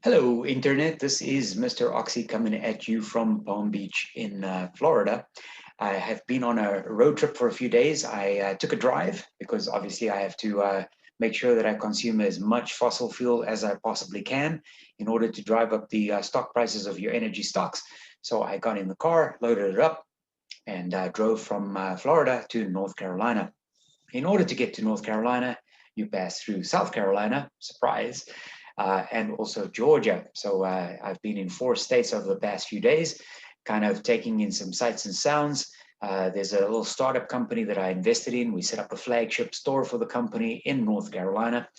Hello, Internet. This is Mr. Oxy coming at you from Palm Beach in Florida. I have been on a road trip for a few days. I took a drive because obviously I have to make sure that I consume as much fossil fuel as I possibly can in order to drive up the stock prices of your energy stocks. So I got in the car, loaded it up, and drove from Florida to North Carolina. In order to get to North Carolina, you pass through South Carolina, surprise, and also Georgia. So I've been in 4 states over the past few days, kind of taking in some sights and sounds. There's a little startup company that I invested in. We set up a flagship store for the company in North Carolina.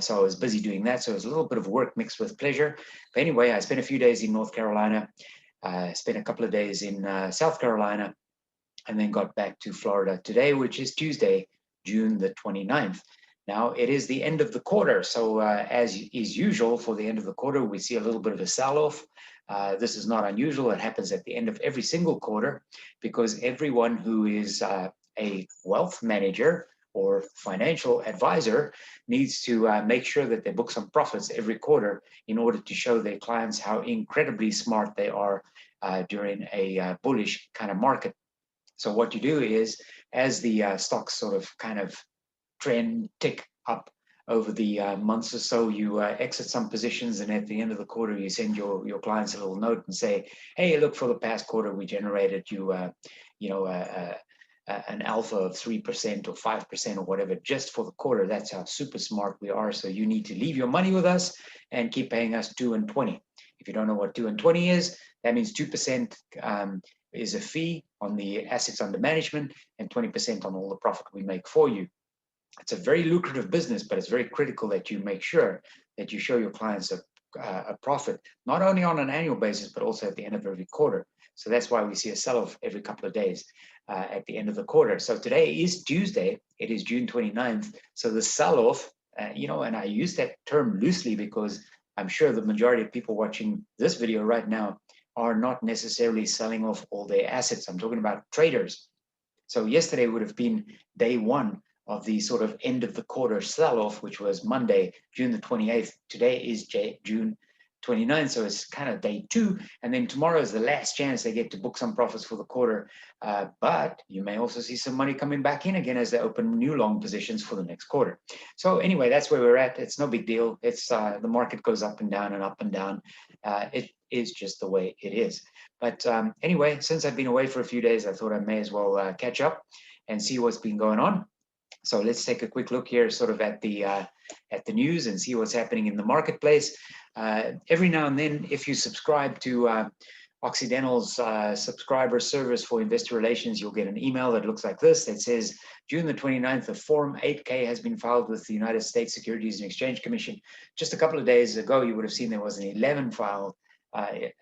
So I was busy doing that. So it was a little bit of work mixed with pleasure. But anyway, I spent a few days in North Carolina, spent a couple of days in South Carolina, and then got back to Florida today, which is Tuesday, June the 29th. Now, it is the end of the quarter, so as is usual for the end of the quarter, we see a little bit of a sell-off. This is not unusual. It happens at the end of every single quarter because everyone who is a wealth manager or financial advisor needs to make sure that they book some profits every quarter in order to show their clients how incredibly smart they are during a bullish kind of market. So what you do is, as the stocks sort of kind of trend tick up over the months or so, you exit some positions, and at the end of the quarter, you send your clients a little note and say, "Hey, look, for the past quarter, we generated an alpha of 3% or 5% or whatever just for the quarter. That's how super smart we are. So you need to leave your money with us and keep paying us 2 and 20." If you don't know what 2 and 20 is, that means 2% is a fee on the assets under management and 20% on all the profit we make for you. It's a very lucrative business, but it's very critical that you make sure that you show your clients a profit, not only on an annual basis, but also at the end of every quarter. So that's why we see a sell-off every couple of days at the end of the quarter. So today is Tuesday. It is June 29th. So the sell-off, and I use that term loosely because I'm sure the majority of people watching this video right now are not necessarily selling off all their assets. I'm talking about traders. So yesterday would have been day one of the sort of end of the quarter sell-off, which was Monday, June the 28th. Today is June 29th, so it's kind of day two. And then tomorrow is the last chance they get to book some profits for the quarter. But you may also see some money coming back in again as they open new long positions for the next quarter. So anyway, that's where we're at. It's no big deal. It's the market goes up and down and up and down. It is just the way it is. But anyway, since I've been away for a few days, I thought I may as well catch up and see what's been going on. So let's take a quick look here sort of at the news and see what's happening in the marketplace. Every now and then, if you subscribe to Occidental's subscriber service for investor relations, you'll get an email that looks like this that says, June the 29th, a Form 8K has been filed with the United States Securities and Exchange Commission. Just a couple of days ago, you would have seen there was an 11 filed.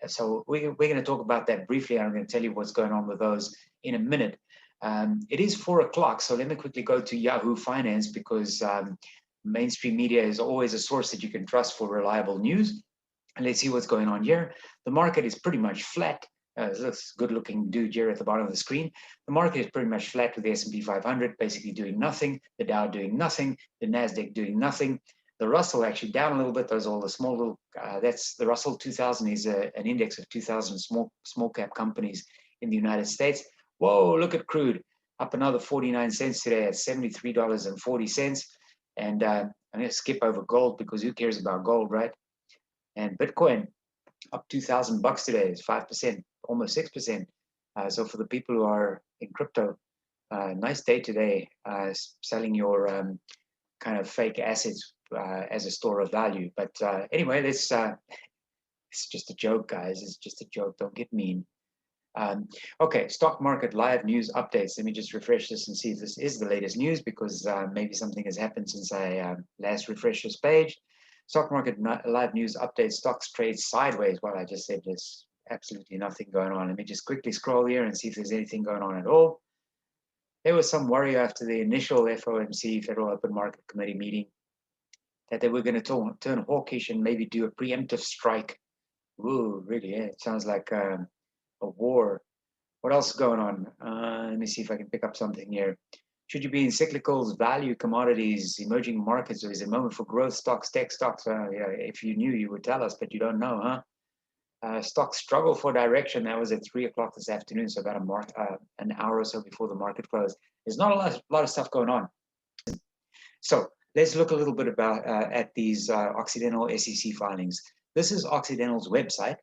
So we're going to talk about that briefly. I'm going to tell you what's going on with those in a minute. It is 4 o'clock, so let me quickly go to Yahoo Finance because mainstream media is always a source that you can trust for reliable news. And let's see what's going on here. The market is pretty much flat. This good-looking dude here at the bottom of the screen. The market is pretty much flat with the S&P 500 basically doing nothing, the Dow doing nothing, the Nasdaq doing nothing. The Russell actually down a little bit. Those are all the small little. That's the Russell 2000 is an index of 2,000 small cap companies in the United States. Whoa, look at crude, up another 49 cents today at $73.40. And I'm going to skip over gold because who cares about gold, right? And Bitcoin up $2,000 today is 5%, almost 6%. So for the people who are in crypto, nice day today, selling your kind of fake assets as a store of value. But anyway, it's just a joke, guys. It's just a joke. Don't get mean. Okay, stock market live news updates. Let me just refresh this and see if this is the latest news because maybe something has happened since I last refreshed this page. Stock market live news updates. Stocks trade sideways. Well, I just said there's absolutely nothing going on. Let me just quickly scroll here and see if there's anything going on at all. There was some worry after the initial FOMC, Federal Open Market Committee meeting, that they were going to turn hawkish and maybe do a preemptive strike. Ooh, really? It sounds like a war. What else is going on? Let me see if I can pick up something here. Should you be in cyclicals, value, commodities, emerging markets, or is it a moment for growth stocks, tech stocks? Yeah, if you knew, you would tell us, but you don't know, huh? Stocks struggle for direction. That was at 3 o'clock this afternoon, so about an hour or so before the market closed. There's not a lot of stuff going on. So let's look a little bit about at these Occidental SEC filings. This is Occidental's website,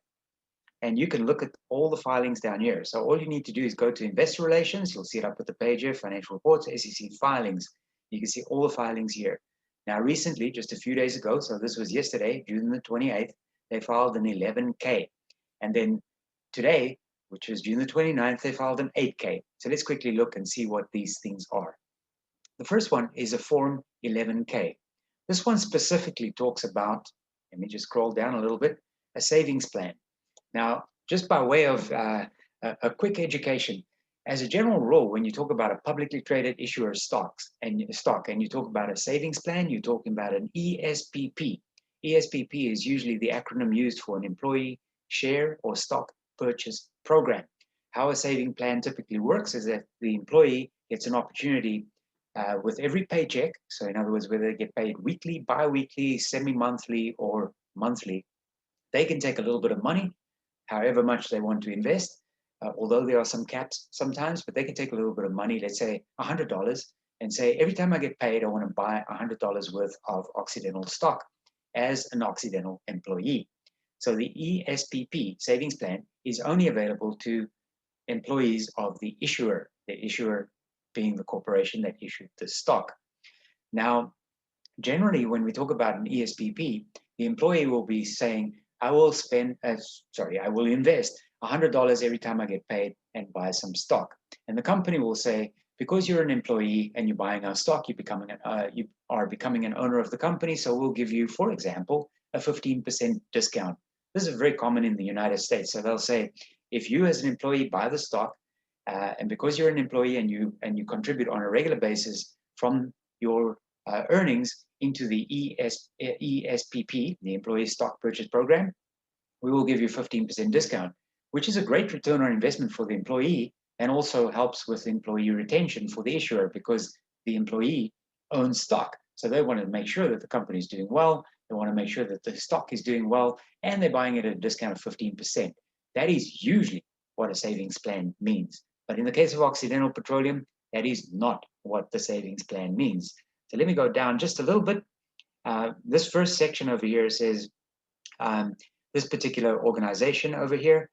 and you can look at all the filings down here. So all you need to do is go to Investor Relations. You'll see it up at the page here, Financial Reports, SEC Filings. You can see all the filings here. Now, recently, just a few days ago, so this was yesterday, June the 28th, they filed an 11K. And then today, which was June the 29th, they filed an 8K. So let's quickly look and see what these things are. The first one is a Form 11K. This one specifically talks about, let me just scroll down a little bit, a savings plan. Now, just by way of a quick education, as a general rule, when you talk about a publicly traded issuer stock and you talk about a savings plan, you're talking about an ESPP. ESPP is usually the acronym used for an employee share or stock purchase program. How a saving plan typically works is that the employee gets an opportunity with every paycheck. So in other words, whether they get paid weekly, bi-weekly, semi-monthly, or monthly, they can take a little bit of money, however much they want to invest, although there are some caps sometimes, but they can take a little bit of money, let's say $100, and say, every time I get paid, I want to buy $100 worth of Occidental stock as an Occidental employee. So the ESPP savings plan is only available to employees of the issuer being the corporation that issued the stock. Now, generally, when we talk about an ESPP, the employee will be saying, I will invest $100 every time I get paid and buy some stock. And the company will say, because you're an employee and you're buying our stock, you are becoming an owner of the company. So we'll give you, for example, a 15% discount. This is very common in the United States. So they'll say, if you as an employee buy the stock, and because you're an employee and you contribute on a regular basis from your earnings into the ESPP, the Employee Stock Purchase Program, we will give you 15% discount, which is a great return on investment for the employee and also helps with employee retention for the issuer because the employee owns stock. So they want to make sure that the company is doing well. They want to make sure that the stock is doing well, and they're buying it at a discount of 15%. That is usually what a savings plan means. But in the case of Occidental Petroleum, that is not what the savings plan means. So let me go down just a little bit. This first section over here says, this particular organization over here,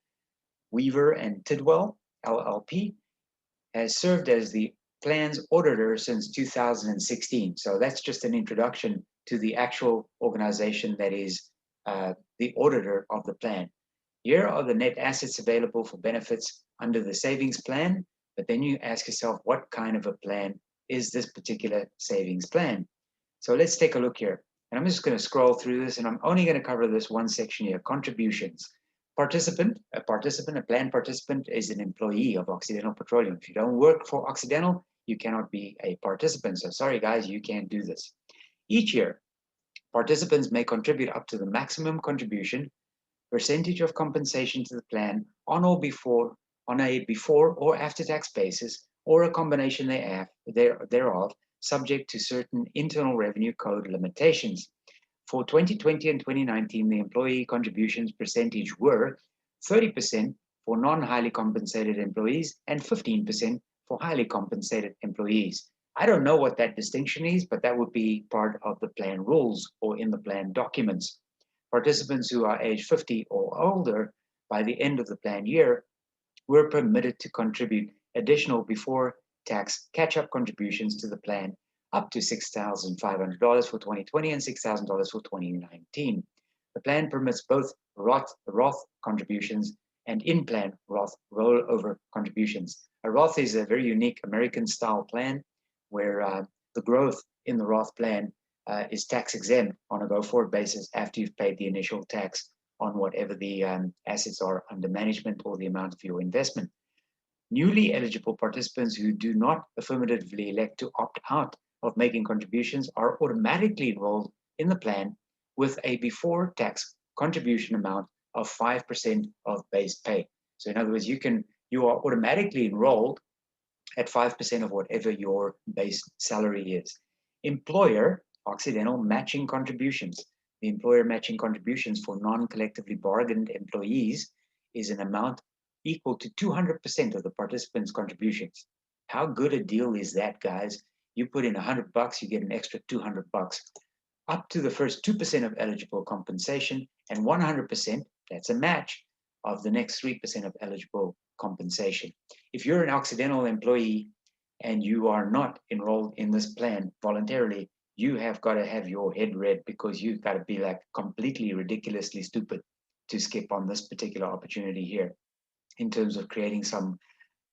Weaver and Tidwell, LLP, has served as the plan's auditor since 2016. So that's just an introduction to the actual organization that is the auditor of the plan. Here are the net assets available for benefits under the savings plan, but then you ask yourself, what kind of a plan is this particular savings plan? So let's take a look here. And I'm just going to scroll through this, and I'm only going to cover this one section here, contributions. A plan participant is an employee of Occidental Petroleum. If you don't work for Occidental, you cannot be a participant. So sorry, guys, you can't do this. Each year, participants may contribute up to the maximum contribution percentage of compensation to the plan on a before or after tax basis, or a combination thereof, subject to certain Internal Revenue Code limitations. For 2020 and 2019, the employee contributions percentage were 30% for non-highly compensated employees and 15% for highly compensated employees. I don't know what that distinction is, but that would be part of the plan rules or in the plan documents. Participants who are age 50 or older by the end of the plan year were permitted to contribute additional before tax catch-up contributions to the plan up to $6,500 for 2020 and $6,000 for 2019. The plan permits both Roth contributions and in-plan Roth rollover contributions. A Roth is a very unique American-style plan where the growth in the Roth plan is tax exempt on a go-forward basis after you've paid the initial tax on whatever the assets are under management or the amount of your investment. Newly eligible participants who do not affirmatively elect to opt out of making contributions are automatically enrolled in the plan with a before tax contribution amount of 5% of base pay. So in other words, you are automatically enrolled at 5% of whatever your base salary is. Employer, Occidental matching contributions. The employer matching contributions for non-collectively bargained employees is an amount equal to 200% of the participants' contributions. How good a deal is that, guys? You put in $100, you get an extra $200 up to the first 2% of eligible compensation, and 100%, that's a match, of the next 3% of eligible compensation. If you're an Occidental employee and you are not enrolled in this plan voluntarily, you have got to have your head read, because you've got to be like completely ridiculously stupid to skip on this particular opportunity here in terms of creating some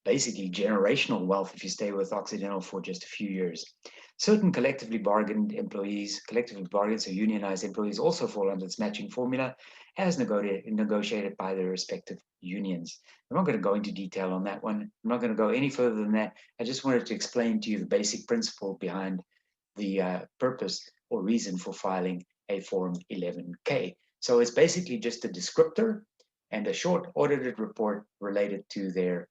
basically generational wealth if you stay with Occidental for just a few years. Certain collectively bargained employees, collectively bargained, so unionized employees, also fall under this matching formula as negotiated by their respective unions. I'm not going to go into detail on that one. I'm not going to go any further than that. I just wanted to explain to you the basic principle behind the purpose or reason for filing a Form 11K. So it's basically just a descriptor and a short audited report related to their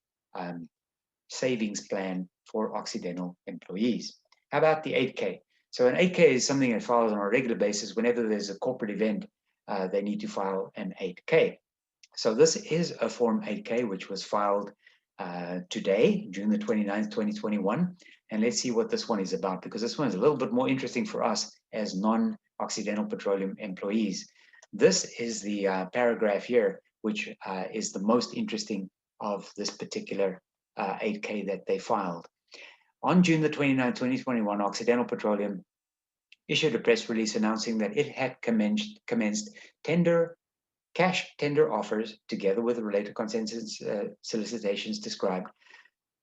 savings plan for Occidental employees. How about the 8K? So an 8K is something that files on a regular basis. Whenever there's a corporate event, they need to file an 8K. So this is a Form 8K, which was filed today, June the 29th, 2021. And let's see what this one is about, because this one is a little bit more interesting for us as non-Occidental Petroleum employees. This is the paragraph here, which is the most interesting of this particular 8K that they filed. On June the 29th, 2021, Occidental Petroleum issued a press release announcing that it had commenced cash tender offers, together with the related consensus solicitations described,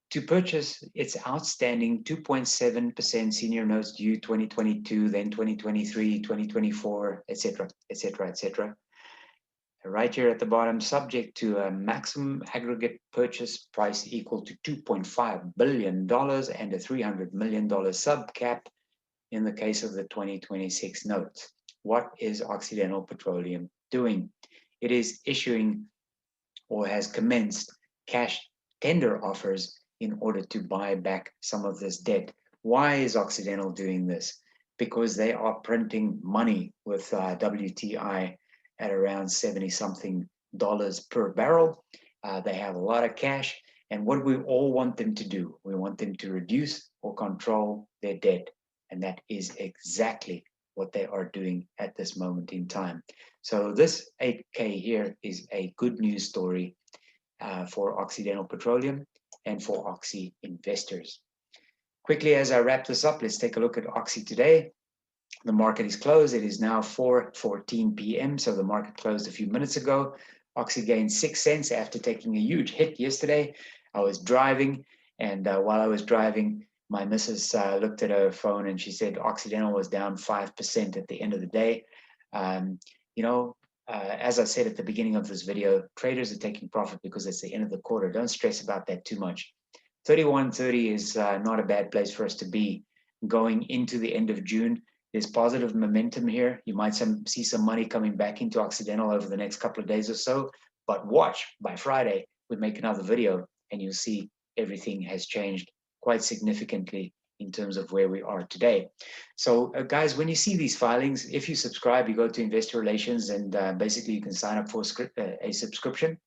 to purchase its outstanding 2.7% senior notes due 2022, then 2023, 2024, etc., etc., etc. Right here at the bottom, subject to a maximum aggregate purchase price equal to $2.5 billion and a $300 million subcap in the case of the 2026 notes. What is Occidental Petroleum doing? It is issuing or has commenced cash tender offers in order to buy back some of this debt. Why is Occidental doing this? Because they are printing money with WTI at around 70-something dollars per barrel. They have a lot of cash. And what we all want them to do, we want them to reduce or control their debt. And that is exactly what they are doing at this moment in time. So this 8K here is a good news story for Occidental Petroleum and for Oxy investors. Quickly, as I wrap this up, let's take a look at Oxy today. The market is closed. It is now 4:14 p.m. So the market closed a few minutes ago. Oxy gained 6 cents after taking a huge hit yesterday. I was driving, and while I was driving, my missus looked at her phone and she said Occidental was down 5% at the end of the day. As I said at the beginning of this video, traders are taking profit because it's the end of the quarter. Don't stress about that too much. 31.30 is not a bad place for us to be going into the end of June. There's positive momentum here. You might see some money coming back into Occidental over the next couple of days or so. But watch, by Friday, we make another video and you'll see everything has changed quite significantly in terms of where we are today. So guys, when you see these filings, if you subscribe, you go to Investor Relations and basically you can sign up for a subscription.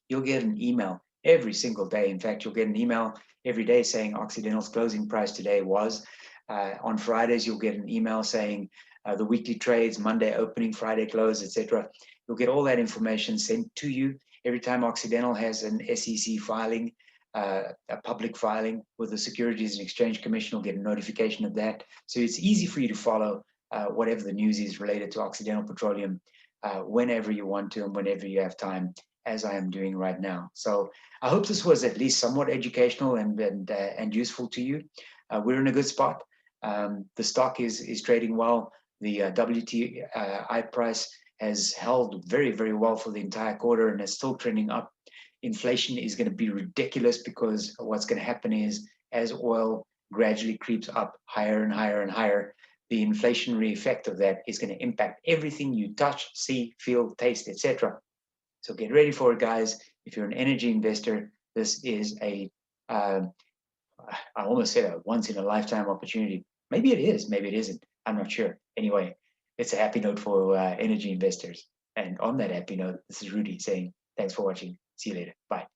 You'll get an email every single day. In fact, you'll get an email every day saying Occidental's closing price today was. On Fridays, you'll get an email saying the weekly trades, Monday opening, Friday close, etc. You'll get all that information sent to you every time Occidental has an SEC filing, a public filing with the Securities and Exchange Commission. Will get a notification of that. So it's easy for you to follow whatever the news is related to Occidental Petroleum whenever you want to and whenever you have time, as I am doing right now. So I hope this was at least somewhat educational and useful to you. We're in a good spot. The stock is trading well. The WTI price has held very, very well for the entire quarter and is still trending up. Inflation is going to be ridiculous because what's going to happen is as oil gradually creeps up higher and higher and higher, the inflationary effect of that is going to impact everything you touch, see, feel, taste, etc. So get ready for it, guys. If you're an energy investor, this is a I almost said a once in a lifetime opportunity. Maybe it is, maybe it isn't. I'm not sure. Anyway, it's a happy note for energy investors. And on that happy note, this is Rudy saying thanks for watching. See you later. Bye.